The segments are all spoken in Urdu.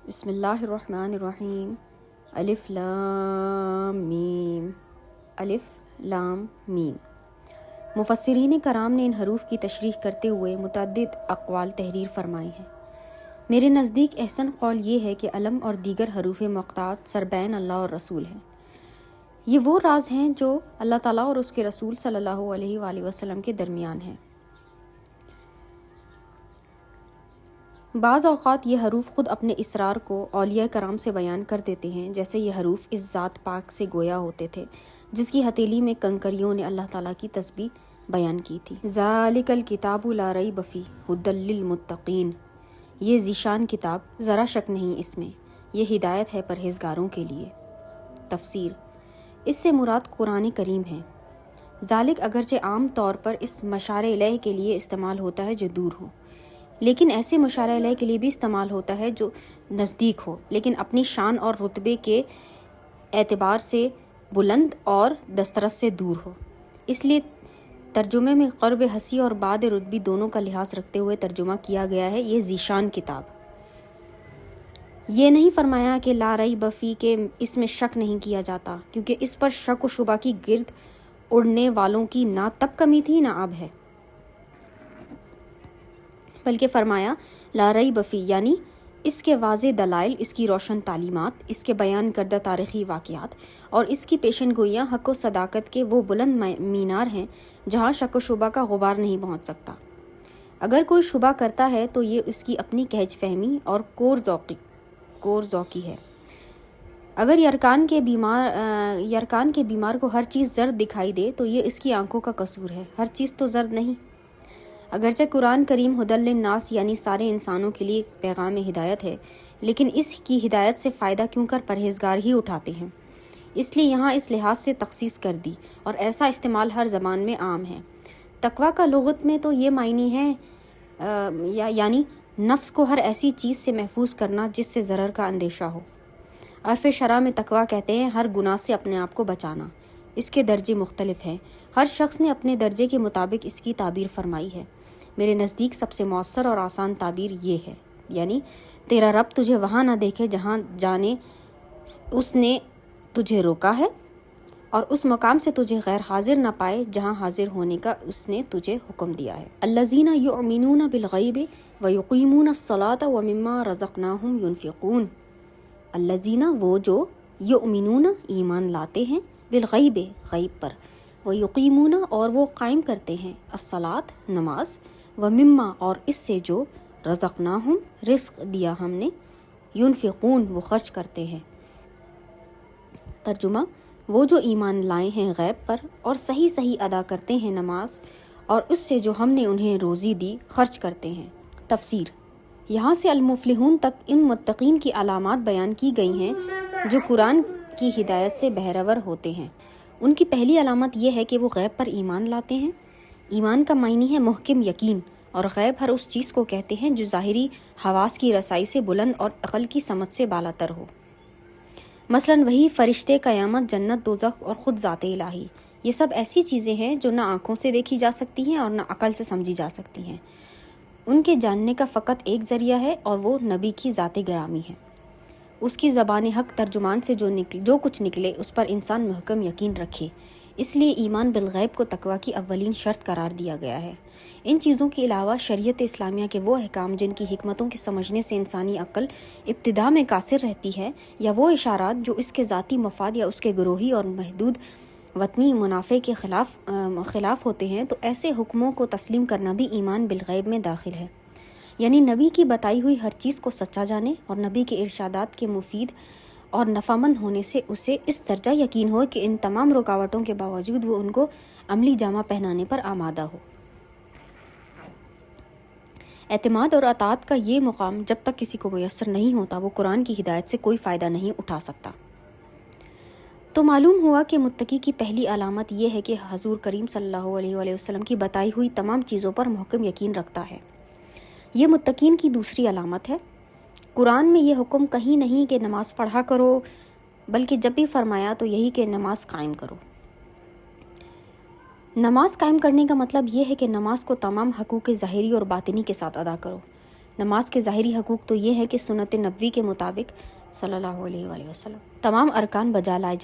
بسم اللہ الرحمن الرحیم۔ الف لام میم، الف لام میم۔ مفسرین کرام نے ان حروف کی تشریح کرتے ہوئے متعدد اقوال تحریر فرمائے ہیں۔ میرے نزدیک احسن قول یہ ہے کہ علم اور دیگر حروف مقطعات سربین اللہ اور رسول ہیں۔ یہ وہ راز ہیں جو اللہ تعالیٰ اور اس کے رسول صلی اللہ علیہ وآلہ وسلم کے درمیان ہیں۔ بعض اوقات یہ حروف خود اپنے اسرار کو اولیاء کرام سے بیان کر دیتے ہیں، جیسے یہ حروف اس ذات پاک سے گویا ہوتے تھے جس کی ہتھیلی میں کنکریوں نے اللہ تعالیٰ کی تسبیح بیان کی تھی۔ ذالک الکتاب لا ریب فیہ ھدی للمتقین، یہ ذیشان کتاب ذرا شک نہیں اس میں، یہ ہدایت ہے پرہیزگاروں کے لیے۔ تفسیر: اس سے مراد قرآن کریم ہے۔ ذالک اگرچہ عام طور پر اس مشار الیہ کے لیے استعمال ہوتا ہے جو دور ہو، لیکن ایسے مشار الیہ کے لیے بھی استعمال ہوتا ہے جو نزدیک ہو لیکن اپنی شان اور رتبے کے اعتبار سے بلند اور دسترس سے دور ہو۔ اس لیے ترجمے میں قرب حسی اور بعد رتبی دونوں کا لحاظ رکھتے ہوئے ترجمہ کیا گیا ہے، یہ ذیشان کتاب۔ یہ نہیں فرمایا کہ لا ریب فیہ کہ اس میں شک نہیں کیا جاتا، کیونکہ اس پر شک و شبہ کی گرد اڑنے والوں کی نہ تب کمی تھی نہ اب ہے، بلکہ فرمایا لا ریب فیہ یعنی اس کے واضح دلائل، اس کی روشن تعلیمات، اس کے بیان کردہ تاریخی واقعات اور اس کی پیشن گوئیاں حق و صداقت کے وہ بلند مینار ہیں جہاں شک و شبہ کا غبار نہیں پہنچ سکتا۔ اگر کوئی شبہ کرتا ہے تو یہ اس کی اپنی کہج فہمی اور کور ذوقی ہے۔ اگر یرکان کے بیمار کو ہر چیز زرد دکھائی دے تو یہ اس کی آنکھوں کا قصور ہے، ہر چیز تو زرد نہیں۔ اگرچہ قرآن کریم ھدی للناس یعنی سارے انسانوں کے لیے ایک پیغام ہدایت ہے، لیکن اس کی ہدایت سے فائدہ کیوں کر پرہیزگار ہی اٹھاتے ہیں، اس لیے یہاں اس لحاظ سے تخصیص کر دی، اور ایسا استعمال ہر زبان میں عام ہے۔ تقویٰ کا لغت میں تو یہ معنی ہے یعنی نفس کو ہر ایسی چیز سے محفوظ کرنا جس سے ضرر کا اندیشہ ہو۔ عرف شرع میں تقویٰ کہتے ہیں ہر گناہ سے اپنے آپ کو بچانا۔ اس کے درجے مختلف ہیں، ہر شخص نے اپنے درجے کے مطابق اس کی تعبیر فرمائی ہے۔ میرے نزدیک سب سے مؤثر اور آسان تعبیر یہ ہے، یعنی تیرا رب تجھے وہاں نہ دیکھے جہاں جانے اس نے تجھے روکا ہے، اور اس مقام سے تجھے غیر حاضر نہ پائے جہاں حاضر ہونے کا اس نے تجھے حکم دیا ہے۔ الذین یؤمنون بالغیب ویقیمون الصلاۃ ومما رزقناہم ینفقون۔ الذین وہ جو یؤمنون ایمان لاتے ہیں، بالغیب غیب پر، ویقیمون اور وہ قائم کرتے ہیں، الصلاۃ نماز، ومما اور اس سے جو رزقناہم رزق دیا ہم نے، ینفقون وہ خرچ کرتے ہیں۔ ترجمہ: وہ جو ایمان لائے ہیں غیب پر اور صحیح ادا کرتے ہیں نماز، اور اس سے جو ہم نے انہیں روزی دی خرچ کرتے ہیں۔ تفسیر: یہاں سے المفلحون تک ان متقین کی علامات بیان کی گئی ہیں جو قرآن کی ہدایت سے بہرور ہوتے ہیں۔ ان کی پہلی علامت یہ ہے کہ وہ غیب پر ایمان لاتے ہیں۔ ایمان کا معنی ہے محکم یقین، اور غیب ہر اس چیز کو کہتے ہیں جو ظاہری حواس کی رسائی سے بلند اور عقل کی سمجھ سے بالاتر ہو، مثلاً وہی، فرشتے، قیامت، جنت، دوزخ اور خود ذات الہی۔ یہ سب ایسی چیزیں ہیں جو نہ آنکھوں سے دیکھی جا سکتی ہیں اور نہ عقل سے سمجھی جا سکتی ہیں۔ ان کے جاننے کا فقط ایک ذریعہ ہے اور وہ نبی کی ذات گرامی ہے۔ اس کی زبان حق ترجمان سے جو کچھ نکلے اس پر انسان محکم یقین رکھے۔ اس لیے ایمان بالغیب کو تقویٰ کی اولین شرط قرار دیا گیا ہے۔ ان چیزوں کے علاوہ شریعت اسلامیہ کے وہ احکام جن کی حکمتوں کے سمجھنے سے انسانی عقل ابتدا میں قاصر رہتی ہے، یا وہ اشارات جو اس کے ذاتی مفاد یا اس کے گروہی اور محدود وطنی منافع کے خلاف ہوتے ہیں، تو ایسے حکموں کو تسلیم کرنا بھی ایمان بالغیب میں داخل ہے۔ یعنی نبی کی بتائی ہوئی ہر چیز کو سچا جانے اور نبی کے ارشادات کے مفید اور نفع مند ہونے سے اسے اس درجہ یقین ہو کہ ان تمام رکاوٹوں کے باوجود وہ ان کو عملی جامہ پہنانے پر آمادہ ہو۔ اعتماد اور اطاعت کا یہ مقام جب تک کسی کو میسر نہیں ہوتا، وہ قرآن کی ہدایت سے کوئی فائدہ نہیں اٹھا سکتا۔ تو معلوم ہوا کہ متقی کی پہلی علامت یہ ہے کہ حضور کریم صلی اللہ علیہ وآلہ وسلم کی بتائی ہوئی تمام چیزوں پر محکم یقین رکھتا ہے۔ یہ متقین کی دوسری علامت ہے۔ قرآن میں یہ حکم کہیں نہیں کہ نماز پڑھا کرو، بلکہ جب بھی فرمایا تو یہی کہ نماز قائم کرو۔ نماز قائم کرنے کا مطلب یہ ہے کہ نماز کو تمام حقوق ظاہری اور باطنی کے ساتھ ادا کرو۔ نماز کے ظاہری حقوق تو یہ ہے کہ سنت نبوی کے مطابق صلی اللہ علیہ وآلہ وسلم تمام ارکان بجا لائے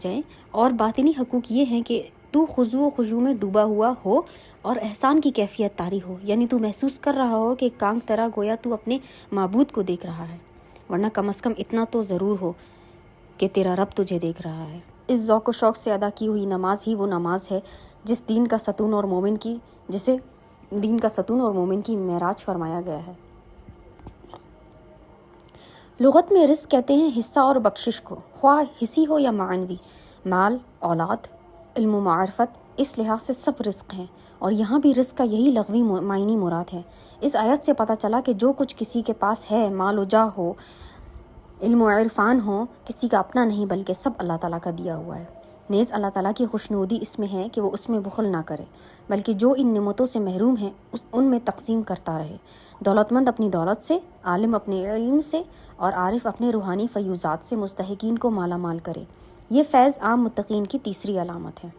جائیں، اور باطنی حقوق یہ ہیں کہ تو خضوع و خشوع میں ڈوبا ہوا ہو اور احسان کی کیفیت طاری ہو، یعنی تو محسوس کر رہا ہو کہ کانک طرح گویا تو اپنے معبود کو دیکھ رہا ہے، ورنہ کم از کم اتنا تو ضرور ہو کہ تیرا رب تجھے دیکھ رہا ہے۔ اس ذوق و شوق سے ادا کی ہوئی نماز ہی وہ نماز ہے جسے دین کا ستون اور مومن کی معراج فرمایا گیا ہے۔ لغت میں رزق کہتے ہیں حصہ اور بخشش کو، خواہ حصی ہو یا معنوی، مال، اولاد، علم و معرفت، اس لحاظ سے سب رزق ہیں، اور یہاں بھی رزق کا یہی لغوی معنی مراد ہے۔ اس آیت سے پتہ چلا کہ جو کچھ کسی کے پاس ہے، مال و جاہ ہو، علم و عرفان ہو، کسی کا اپنا نہیں بلکہ سب اللہ تعالیٰ کا دیا ہوا ہے۔ نیز اللہ تعالیٰ کی خوشنودی اس میں ہے کہ وہ اس میں بخل نہ کرے، بلکہ جو ان نعمتوں سے محروم ہیں ان میں تقسیم کرتا رہے۔ دولت مند اپنی دولت سے، عالم اپنے علم سے، اور عارف اپنے روحانی فیوزات سے مستحقین کو مالا مال کرے۔ یہ فیض عام متقین کی تیسری علامت ہے۔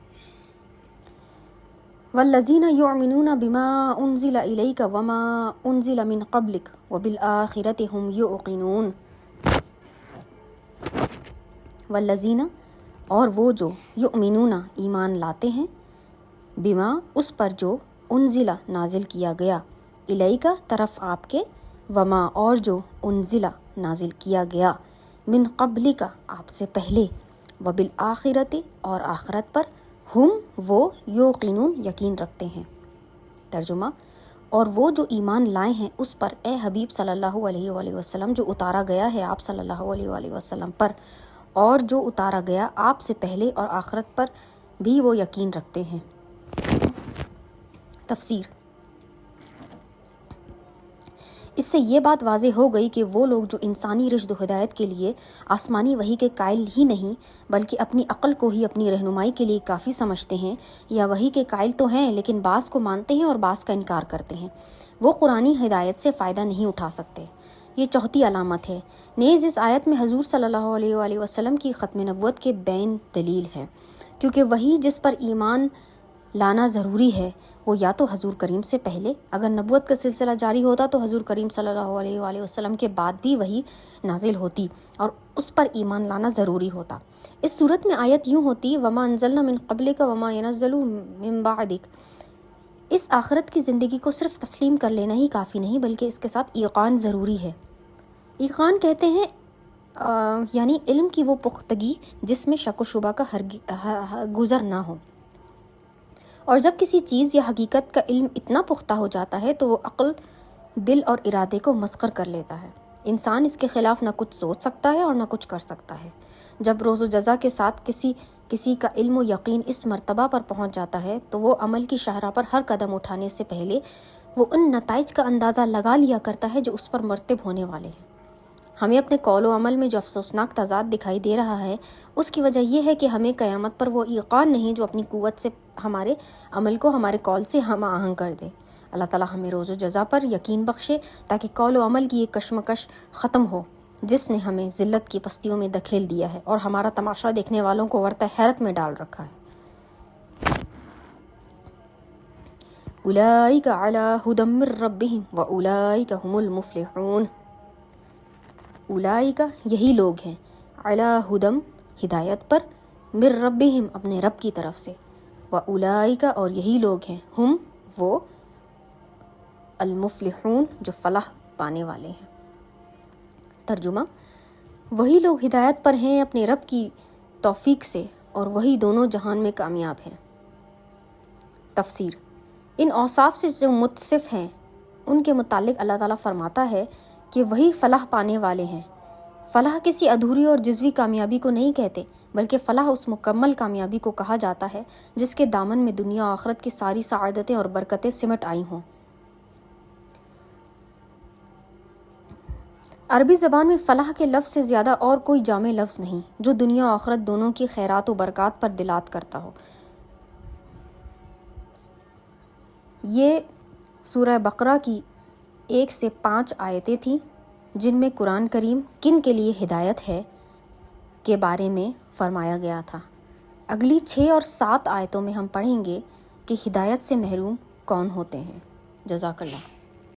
والذین یؤمنون بما انزل الیک وما انزل من قبلک وبالآخرۃ هم یوقنون۔ والذین، اور وہ جو، یؤمنون، ایمان لاتے ہیں، بما، اس پر جو، انزل، نازل کیا گیا، الیک، طرف آپ کے، وما، اور جو، انزل، نازل کیا گیا، من قبلک، آپ سے پہلے، وبالآخرۃ، اور آخرت پر، ہم، وہ، یوقنون، یقین رکھتے ہیں۔ ترجمہ، اور وہ جو ایمان لائے ہیں اس پر، اے حبیب صلی اللہ علیہ وآلہ وسلم، جو اتارا گیا ہے آپ صلی اللہ علیہ وآلہ وسلم پر، اور جو اتارا گیا آپ سے پہلے اور آخرت پر بھی وہ یقین رکھتے ہیں۔ تفسیر۔ اس سے یہ بات واضح ہو گئی کہ وہ لوگ جو انسانی رشد و ہدایت کے لیے آسمانی وحی کے قائل ہی نہیں بلکہ اپنی عقل کو ہی اپنی رہنمائی کے لیے کافی سمجھتے ہیں، یا وحی کے قائل تو ہیں لیکن بعض کو مانتے ہیں اور بعض کا انکار کرتے ہیں، وہ قرآنی ہدایت سے فائدہ نہیں اٹھا سکتے۔ یہ چوتھی علامت ہے۔ نیز اس آیت میں حضور صلی اللہ علیہ وآلہ وسلم کی ختم نبوت کے بین دلیل ہے، کیونکہ وہی جس پر ایمان لانا ضروری ہے وہ یا تو حضور کریم سے پہلے، اگر نبوت کا سلسلہ جاری ہوتا تو حضور کریم صلی اللہ علیہ وآلہ وسلم کے بعد بھی وہی نازل ہوتی اور اس پر ایمان لانا ضروری ہوتا۔ اس صورت میں آیت یوں ہوتی، وما انزلنا من قبلک وما ينزل من بعدک۔ اس آخرت کی زندگی کو صرف تسلیم کر لینا ہی کافی نہیں بلکہ اس کے ساتھ ایقان ضروری ہے۔ ایقان کہتے ہیں یعنی علم کی وہ پختگی جس میں شک و شبہ کا گزر نہ ہو، اور جب کسی چیز یا حقیقت کا علم اتنا پختہ ہو جاتا ہے تو وہ عقل، دل اور ارادے کو مسخر کر لیتا ہے۔ انسان اس کے خلاف نہ کچھ سوچ سکتا ہے اور نہ کچھ کر سکتا ہے۔ جب روز و جزا کے ساتھ کسی کا علم و یقین اس مرتبہ پر پہنچ جاتا ہے تو وہ عمل کی شاہراہ پر ہر قدم اٹھانے سے پہلے وہ ان نتائج کا اندازہ لگا لیا کرتا ہے جو اس پر مرتب ہونے والے ہیں۔ ہمیں اپنے قول و عمل میں جو افسوسناک تضاد دکھائی دے رہا ہے اس کی وجہ یہ ہے کہ ہمیں قیامت پر وہ ایقان نہیں جو اپنی قوت سے ہمارے عمل کو ہمارے قول سے ہم آہنگ کر دے۔ اللہ تعالیٰ ہمیں روز و جزا پر یقین بخشے تاکہ قول و عمل کی یہ کشمکش ختم ہو جس نے ہمیں ذلت کی پستیوں میں دھکیل دیا ہے اور ہمارا تماشا دیکھنے والوں کو ورطہ حیرت میں ڈال رکھا ہے۔ اولئک علی ھدی من ربہم واولئک ھم المفلحون۔ اولئک، یہی لوگ ہیں، علی ھدی، ہدایت پر، من ربہم، اپنے رب کی طرف سے، واولئک، اور یہی لوگ ہیں، ہم، وہ، المفلحون، جو فلاح پانے والے ہیں۔ ترجمہ، وہی لوگ ہدایت پر ہیں اپنے رب کی توفیق سے اور وہی دونوں جہان میں کامیاب ہیں۔ تفسیر۔ ان اوصاف سے جو متصف ہیں ان کے متعلق اللہ تعالیٰ فرماتا ہے کہ وہی فلاح پانے والے ہیں۔ فلاح کسی ادھوری اور جزوی کامیابی کو نہیں کہتے بلکہ فلاح اس مکمل کامیابی کو کہا جاتا ہے جس کے دامن میں دنیا و آخرت کی ساری سعادتیں اور برکتیں سمٹ آئی ہوں۔ عربی زبان میں فلاح کے لفظ سے زیادہ اور کوئی جامع لفظ نہیں جو دنیا و آخرت دونوں کی خیرات و برکات پر دلالت کرتا ہو۔ یہ سورہ بقرہ کی 1 سے 5 آیتیں تھیں جن میں قرآن کریم کن کے لیے ہدایت ہے کے بارے میں فرمایا گیا تھا۔ اگلی 6 اور 7 آیتوں میں ہم پڑھیں گے کہ ہدایت سے محروم کون ہوتے ہیں۔ جزاک اللہ۔